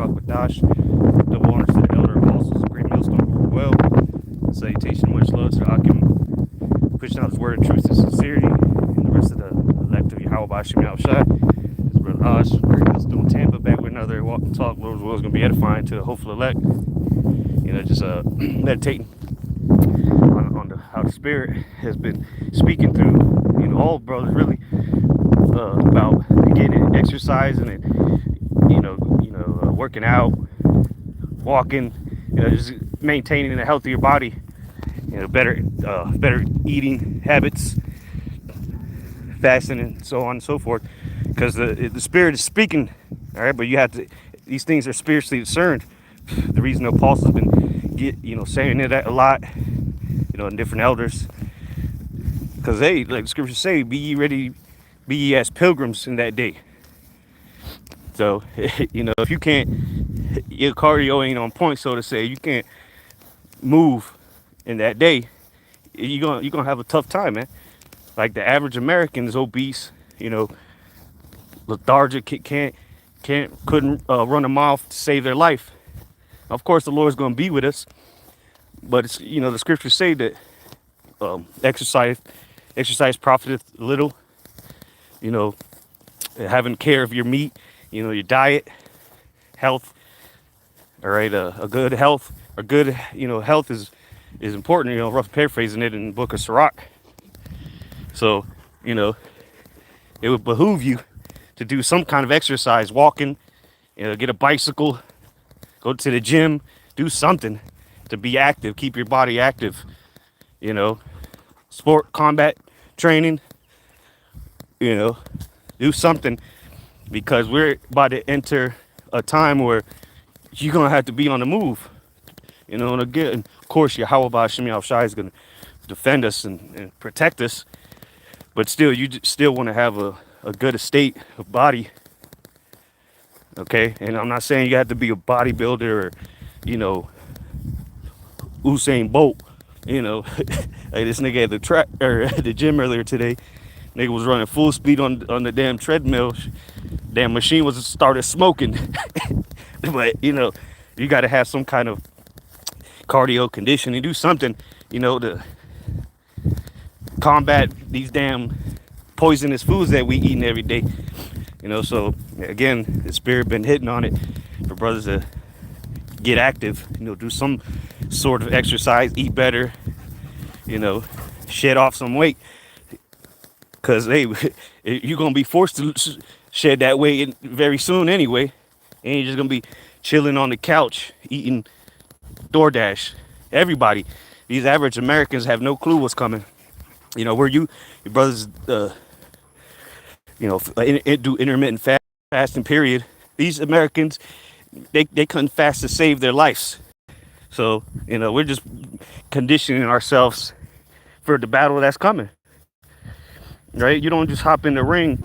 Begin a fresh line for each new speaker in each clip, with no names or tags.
Aquadash. Double honors to the elder apostles of Great Millstone. Well, salutation, much love to Akim, pushing out his word of truth and sincerity, and the rest of the elect of Yahweh Bashim Yahushua. His brother Ash, Great Millstone, Tampa, back with another walk and talk. Lord's will is going to be edifying to the hopeful elect. Just meditating on how the Spirit has been speaking through, all brothers really, about getting exercising and, working out, walking, just maintaining a healthier body, better eating habits, fasting, and so on and so forth. Because the Spirit is speaking, all right, but you have to. These things are spiritually discerned. The reason the apostles have been, saying it a lot, and different elders, because they, like the scriptures say, be ye ready, be ye as pilgrims in that day. So, if you can't, your cardio ain't on point, so to say, you can't move in that day, you're gonna have a tough time, man. Like the average American is obese, lethargic, couldn't run a mile to save their life. Of course, the Lord's going to be with us, but it's, the scriptures say that exercise profiteth little. Having care of your meat, your diet, health. All right, a good health, health is important. Rough paraphrasing it in the book of Sirach. So, it would behoove you to do some kind of exercise, walking, get a bicycle, go to the gym, do something to be active, keep your body active, sport, combat training, do something, because we're about to enter a time where you're going to have to be on the move, and again, of course, Yahweh Ba'Shem Yahushua is going to defend us and protect us, but still, you still want to have a good estate of body. Okay, and I'm not saying you have to be a bodybuilder or, Usain Bolt. Like this nigga at the track or at the gym earlier today. Nigga was running full speed on the damn treadmill. Damn machine was started smoking. But you got to have some kind of cardio conditioning, do something, to combat these damn poisonous foods that we eating every day. So again, the Spirit been hitting on it for brothers to get active, do some sort of exercise, eat better, shed off some weight, because hey, you're gonna be forced to shed that weight very soon anyway, and you're just gonna be chilling on the couch eating DoorDash. Everybody, these average Americans have no clue what's coming. Where your brothers do intermittent fasting period. These Americans, they couldn't fast to save their lives. So, we're just conditioning ourselves for the battle that's coming. Right? You don't just hop in the ring.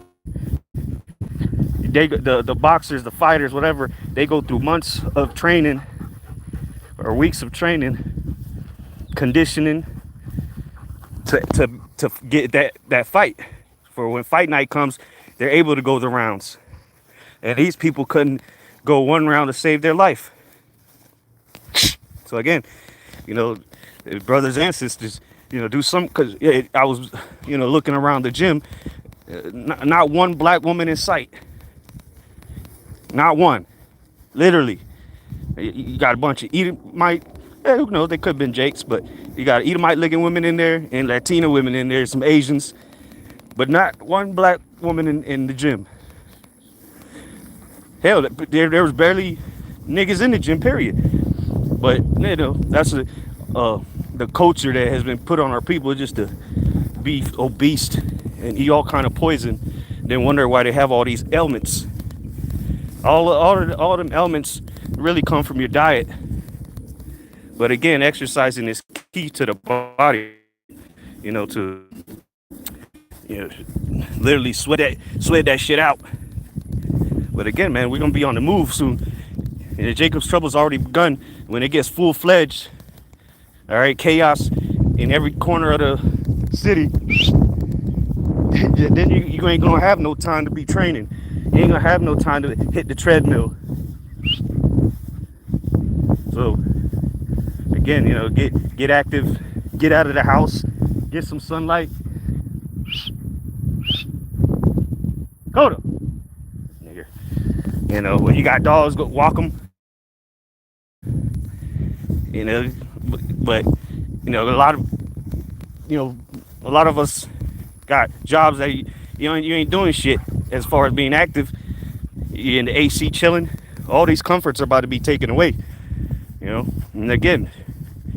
The boxers, the fighters, whatever, they go through months of training or weeks of training, conditioning to get that fight. For when fight night comes, they're able to go the rounds. And these people couldn't go one round to save their life. So again, brothers and sisters, do some, because I was, looking around the gym, not one black woman in sight. Not one. Literally. You got a bunch of Edomite, who knows, they could have been Jakes, but you got Edomite looking women in there and Latina women in there, some Asians, but not one black woman in the gym. Hell, there was barely niggas in the gym, period. But, that's the culture that has been put on our people, just to be obese and eat all kind of poison, then wonder why they have all these ailments. All them ailments really come from your diet. But again, exercising is key to the body, to literally sweat that shit out. But again, man, we're gonna be on the move soon. And Jacob's trouble's already begun. When it gets full-fledged, all right, chaos in every corner of the city, then you ain't gonna have no time to be training. You ain't gonna have no time to hit the treadmill. So again, you know, get active, get out of the house, get some sunlight. Coda, nigga. You know, when you got dogs, go walk them. You know, but you know, a lot of us got jobs that you ain't doing shit as far as being active. You're in the AC chilling. All these comforts are about to be taken away. You know, and again,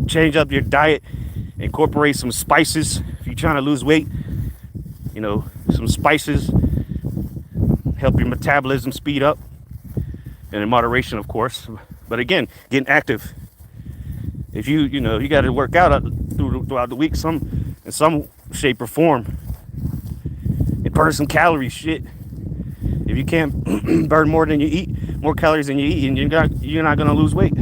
change up your diet, incorporate some spices if you're trying to lose weight. You know, some spices help your metabolism speed up, and in moderation, of course. But again, getting active. If you know, you got to work out throughout the week, in some shape or form, and burn some calories. Shit, if you can't burn more calories than you eat, and you're not gonna lose weight.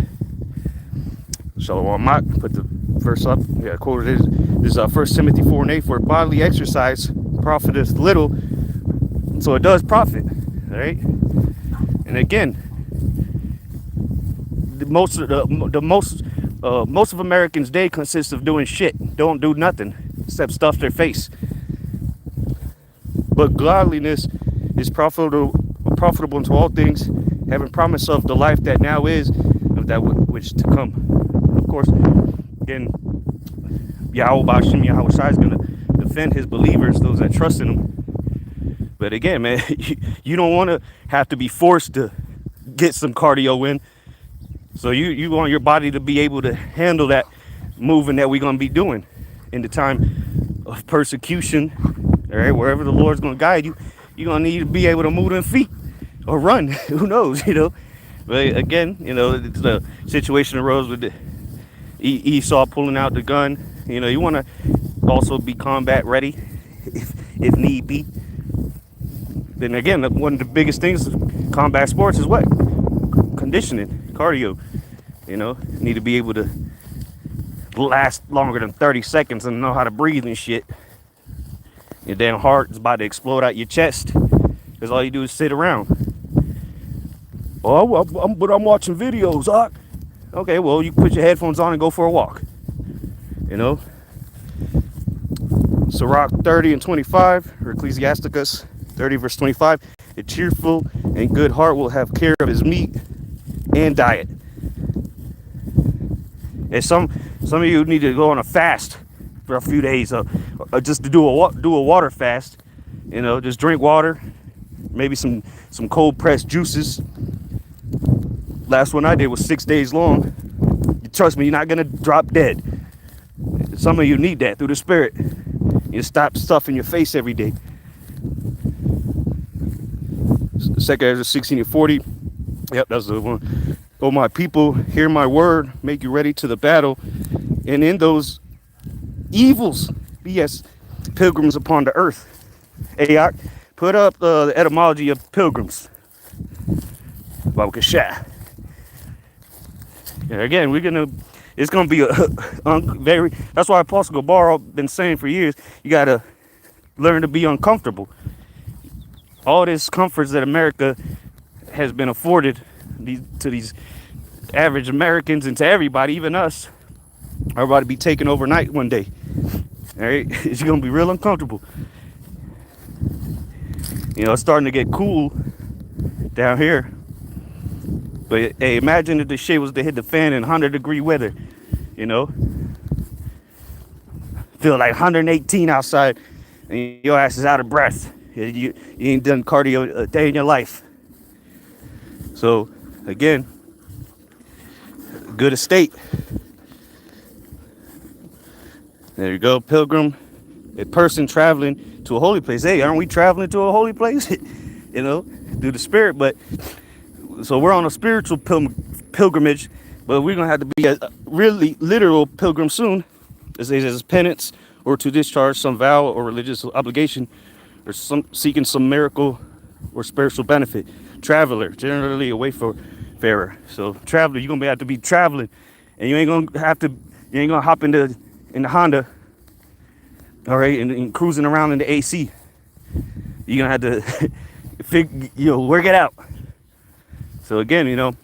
So I might put the verse up. Yeah, quoted this 1 Timothy 4:8, for bodily exercise profiteth little, so it does profit. All right, and again, most of Americans' day consists of doing shit. Don't do nothing except stuff their face. But godliness is profitable unto all things, having promise of the life that now is, of that which to come. Of course, again, Yahweh Shai is going to defend his believers, those that trust in him. But again, man, you don't want to have to be forced to get some cardio in. So you want your body to be able to handle that moving that we're going to be doing in the time of persecution. All right, wherever the Lord's going to guide you, you're going to need to be able to move them feet or run. Who knows, you know. But again, you know, the situation arose with Esau pulling out the gun. You know, you want to also be combat ready if need be. Then again, one of the biggest things of combat sports is what? Conditioning, cardio. You know, need to be able to last longer than 30 seconds and know how to breathe and shit. Your damn heart is about to explode out your chest because all you do is sit around. Oh, but I'm watching videos, Doc. Okay, well, you put your headphones on and go for a walk. You know? Sirach 30:25, or Ecclesiasticus 30 verse 25. A cheerful and good heart will have care of his meat and diet. And some of you need to go on a fast for a few days, just to do a water fast. You know, just drink water, maybe some cold pressed juices. Last one I did was 6 days long. Trust me, you're not gonna drop dead. Some of you need that through the Spirit. You stop stuffing your face every day. 2 Ezra 16:40. Yep, that's the one. Oh, my people, hear my word, make you ready to the battle. And in those evils, yes, pilgrims upon the earth. Ayok, put up the etymology of pilgrims. And again, it's gonna be very. That's why Apostle Gabar been saying for years, you gotta learn to be uncomfortable. All this comforts that America has been afforded to these average Americans and to everybody, even us, are about to be taken overnight one day. All right, it's gonna be real uncomfortable. You know, it's starting to get cool down here. But hey, imagine if the shit was to hit the fan in 100-degree weather. You know, feel like 118 outside, and your ass is out of breath. You ain't done cardio a day in your life. So again, good estate. There you go, pilgrim, a person traveling to a holy place. Hey, aren't we traveling to a holy place? You know, through the Spirit. But so we're on a spiritual pilgrimage, but we're gonna have to be a really literal pilgrim soon. It says as penance or to discharge some vow or religious obligation, or seeking some miracle or spiritual benefit. Traveler, generally a wayfarer. So traveler, you're gonna have to be traveling, and you ain't gonna hop in the Honda, all right, and cruising around in the AC. You're gonna have to work it out. So again, you know,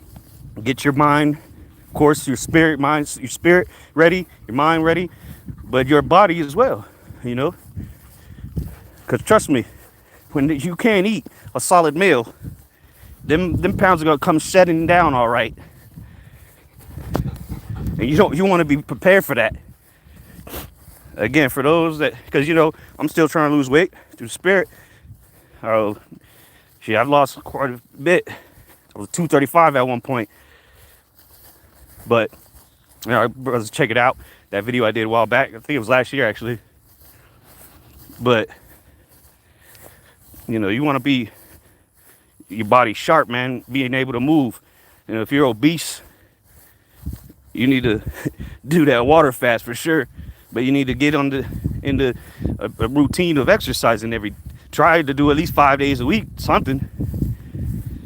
get your mind Of course, your spirit ready, your mind ready, but your body as well, you know? Because trust me, when you can't eat a solid meal, them pounds are gonna come shedding down all right. And you want to be prepared for that. Again, for those that, because I'm still trying to lose weight through spirit. Oh, shit, I've lost quite a bit. I was 235 at one point. But, brothers, check it out. That video I did a while back. I think it was last year, actually. But, you want to be your body sharp, man. Being able to move. If you're obese, you need to do that water fast for sure. But you need to get into a routine of exercising try to do at least 5 days a week, something.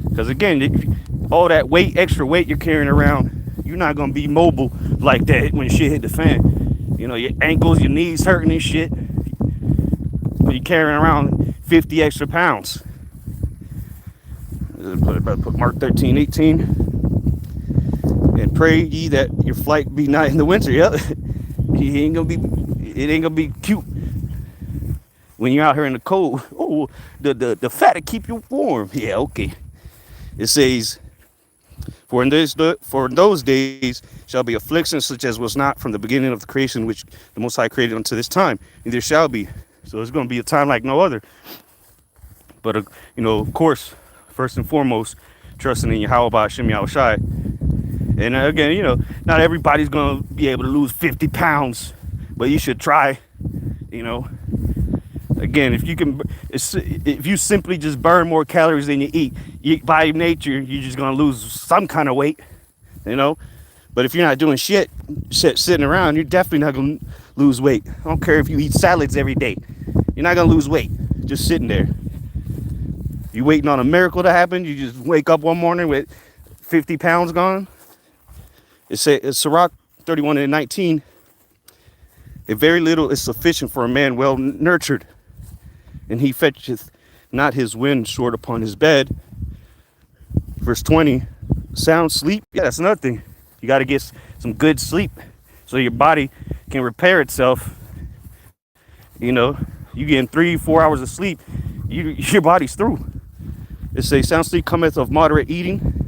Because again, all that extra weight you're carrying around, you're not going to be mobile like that when shit hit the fan. Your ankles, your knees hurting and shit. You're carrying around 50 extra pounds. Put Mark 13:18. And pray ye that your flight be not in the winter. Yep. It ain't gonna be cute when you're out here in the cold. Oh, the fat to keep you warm. Yeah, okay. It says, for in those days shall be affliction such as was not from the beginning of the creation which the Most High created unto this time, and there shall be. So it's gonna be a time like no other. But of course, first and foremost, trusting in Yahweh Hashem Yahushai. And again, not everybody's going to be able to lose 50 pounds, but you should try, Again, if you simply just burn more calories than you eat, by nature, you're just going to lose some kind of weight, But if you're not doing shit, sitting around, you're definitely not going to lose weight. I don't care if you eat salads every day. You're not going to lose weight just sitting there. You waiting on a miracle to happen, you just wake up one morning with 50 pounds gone. It's Sirach 31:19. A very little is sufficient for a man well nurtured, and he fetcheth not his wind short upon his bed. Verse 20, sound sleep. Yeah, that's another thing. You got to get some good sleep so your body can repair itself. You getting 3-4 hours of sleep, your body's through. It says sound sleep cometh of moderate eating.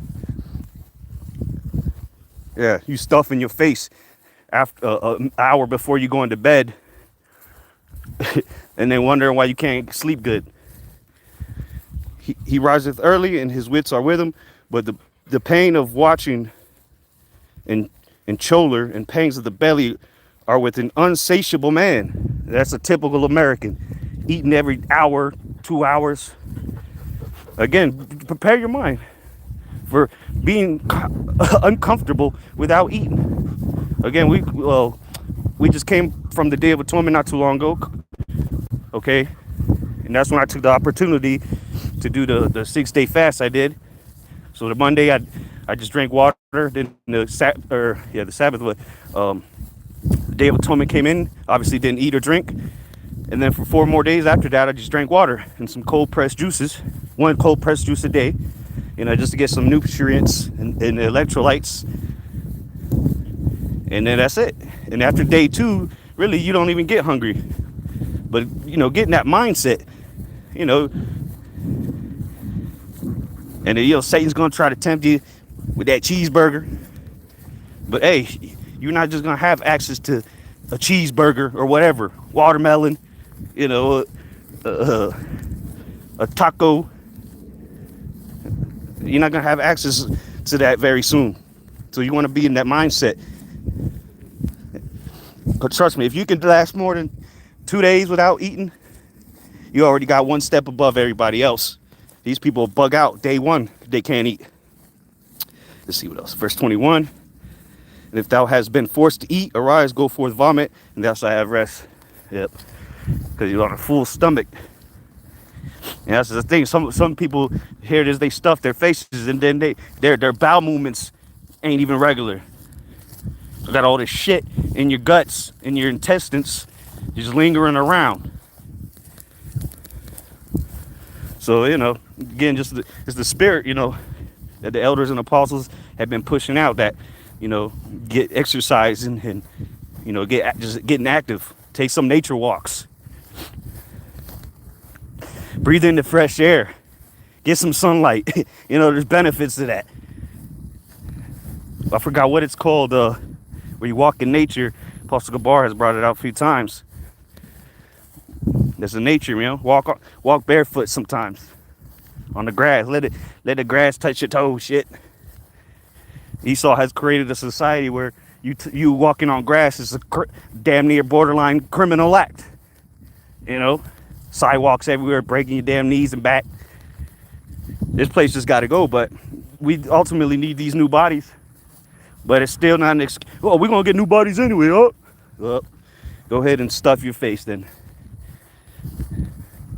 Yeah, you stuffing your face after an hour before you go into bed, and then wondering why you can't sleep good. He riseth early, and his wits are with him. But the pain of watching and choler and pangs of the belly are with an unsatiable man. That's a typical American, eating every hour, 2 hours. Again, prepare your mind for being uncomfortable without eating. Again, we just came from the Day of Atonement not too long ago, okay? And that's when I took the opportunity to do the 6-day fast I did. So the Monday I just drank water. Then the Sabbath, the Day of Atonement came in. Obviously didn't eat or drink. And then for 4 more days after that, I just drank water and some cold pressed juices. 1 cold pressed juice a day. Just to get some nutrients and electrolytes. And then that's it. And after day 2, really, you don't even get hungry. But, getting that mindset, and then, Satan's going to try to tempt you with that cheeseburger. But, hey, you're not just going to have access to a cheeseburger or whatever. Watermelon, a taco. You're not going to have access to that very soon. So you want to be in that mindset. But trust me, if you can last more than 2 days without eating, you already got one step above everybody else. These people bug out day 1. They can't eat. Let's see what else. Verse 21. And if thou hast been forced to eat, arise, go forth, vomit, and thou shalt have rest. Yep. Because you're on a full stomach. And that's the thing. Some people hear this, they stuff their faces, and then their bowel movements ain't even regular. You got all this shit in your guts, in your intestines, just lingering around. So, again, it's the spirit, that the elders and apostles have been pushing out, that you know, get exercise and you know, just getting active. Take some nature walks. Breathe in the fresh air. Get some sunlight. You know, there's benefits to that. I forgot what it's called, where you walk in nature. Apostle Gabar has brought it out a few times. There's a nature, you know. Walk barefoot sometimes on the grass. Let the grass touch your toes. Shit. Esau has created a society where you walking on grass is a damn near borderline criminal act. You know, sidewalks everywhere, breaking your damn knees and back. This place just got to go, but we ultimately need these new bodies. But it's still not an excuse. Well, we're gonna get new bodies anyway. Well, go ahead and stuff your face then.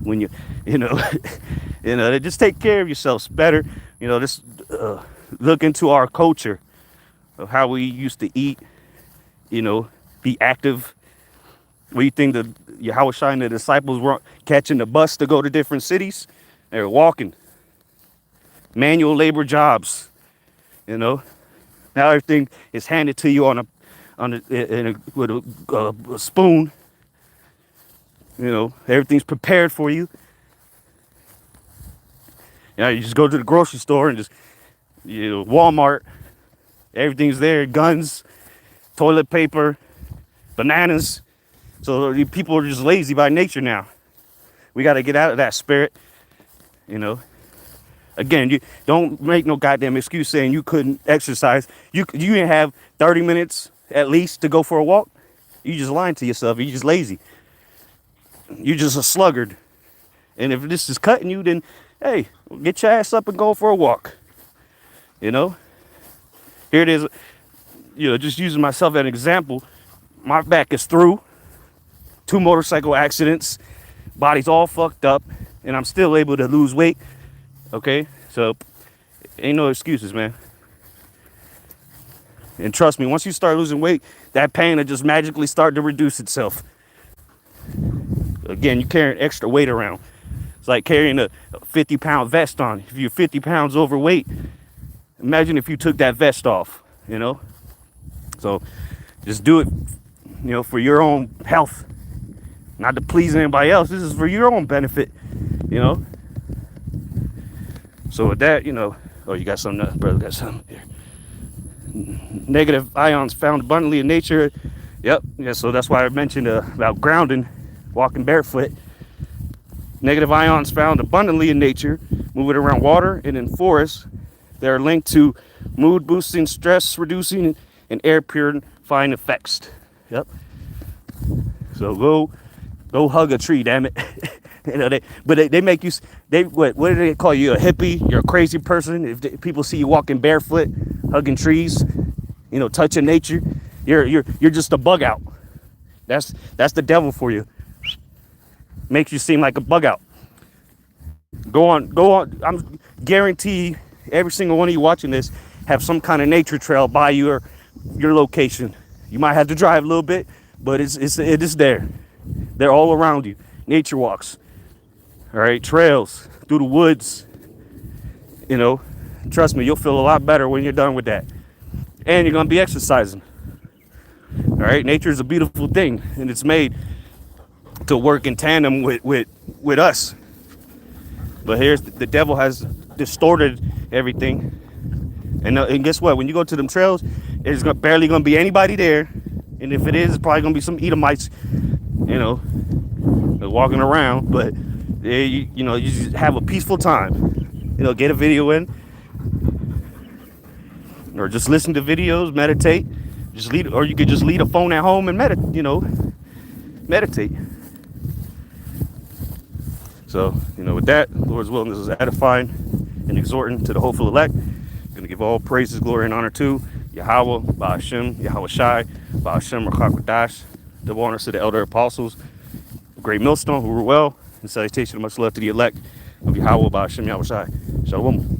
When you know, just take care of yourselves better. You know, just look into our culture of how we used to eat. You know, be active. What do you think Yahweh Shai and the disciples were catching the bus to go to different cities? They were walking. Manual labor jobs. You know, now everything is handed to you with a spoon. You know, everything's prepared for you. You know, you just go to the grocery store and just, you know, Walmart. Everything's there. Guns, toilet paper, bananas. So people are just lazy by nature now. We got to get out of that spirit. You know. Again, you don't make no goddamn excuse saying you couldn't exercise. You didn't have 30 minutes at least to go for a walk. You just lying to yourself. You just lazy. You just a sluggard. And if this is cutting you, then hey, get your ass up and go for a walk. You know? Here it is. You know, just using myself as an example. My back is through. 2 motorcycle accidents. Body's all fucked up. And I'm still able to lose weight. Okay? So, ain't no excuses, man. And trust me, once you start losing weight, that pain will just magically start to reduce itself. Again, you're carrying extra weight around. It's like carrying a 50-pound vest on. If you're 50 pounds overweight, imagine if you took that vest off, you know? So just do it, you know, for your own health. Not to please anybody else. This is for your own benefit, you know? So with that, you know, oh, you got something, brother, got something here. Negative ions found abundantly in nature. Yep, yeah, so that's why I mentioned about grounding, walking barefoot. Negative ions found abundantly in nature, moving around water and in forests. They are linked to mood boosting, stress reducing, and air purifying effects. Yep. So go hug a tree, damn it. You know, they make you, what do they call you, a hippie? You're a crazy person. If people see you walking barefoot, hugging trees, you know, touching nature, you're just a bug out. That's the devil for you. Makes you seem like a bug out. Go on. I'm guarantee every single one of you watching this have some kind of nature trail by your location. You might have to drive a little bit, but it is there. They're all around you. Nature walks. All right, trails through the woods. You know, trust me, you'll feel a lot better when you're done with that. And you're gonna be exercising. All right, nature is a beautiful thing, and it's made to work in tandem with us. But here's the devil has distorted everything. And guess what? When you go to them trails, there's barely gonna be anybody there, and if it is, it's probably gonna be some Edomites, you know, walking around. But you know, you just have a peaceful time. You know, get a video in, or just listen to videos, meditate. Or you could just leave a phone at home and meditate. So, you know, with that, Lord's willing, this is edifying and exhorting to the hopeful elect. I'm going to give all praises, glory, and honor to Yahweh, Ba'ashem, Yahweh Shai, Ba'ashem, Rakakwadash, double honors to the elder apostles, the great millstone who were well, and salutation of much love to the elect of Yahweh, Ba'ashem, Yahweh Shai. Shalom.